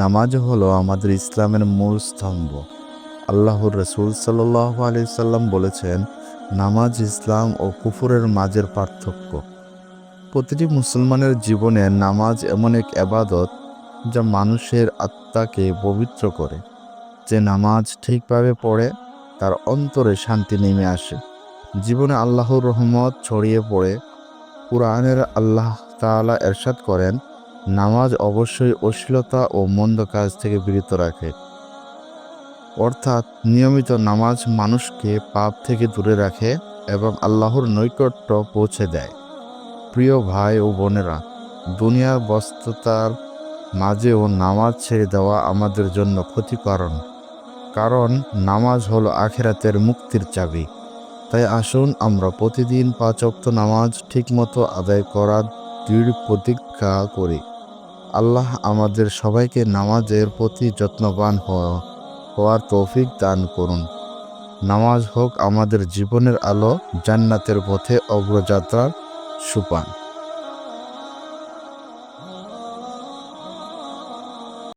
নামাজ হলো আমাদের ইসলামের মূল স্তম্ভ। আল্লাহর রসুল সাল্লাল্লাহু আলাইহি সাল্লাম বলেছেন, নামাজ ইসলাম ও কুফরের মাঝের পার্থক্য। প্রতিটি মুসলমানের জীবনে নামাজ এমন এক ইবাদত যা মানুষের আত্মাকে পবিত্র করে। যে নামাজ ঠিকভাবে পড়ে তার অন্তরে শান্তি নেমে আসে, জীবনে আল্লাহর রহমত ছড়িয়ে পড়ে। কুরআনের আল্লাহ তাআলা ইরশাদ করেন, নামাজ অবশ্যই অশ্লীলতা ও মন্দ কাজ থেকে বিরত রাখে। অর্থাৎ নিয়মিত নামাজ মানুষকে পাপ থেকে দূরে রাখে এবং আল্লাহর নৈকট্য পৌঁছে দেয়। প্রিয় ভাই ও বোনেরা, দুনিয়ার ব্যস্ততার মাঝেও নামাজ ছেড়ে দেওয়া আমাদের জন্য ক্ষতিকারণ, কারণ নামাজ হলো আখিরাতের মুক্তির চাবি। তাই আসুন আমরা প্রতিদিন 5 ওয়াক্ত নামাজ ঠিকমতো আদায় করার দৃঢ় প্রতিজ্ঞা করি। আল্লাহ আমাদের সবাইকে নামাজের প্রতি যত্নবান হওয়ার তৌফিক দান করুন। নামাজ হোক আমাদের জীবনের আলো, জান্নাতের পথে অগ্রযাত্রার সোপান।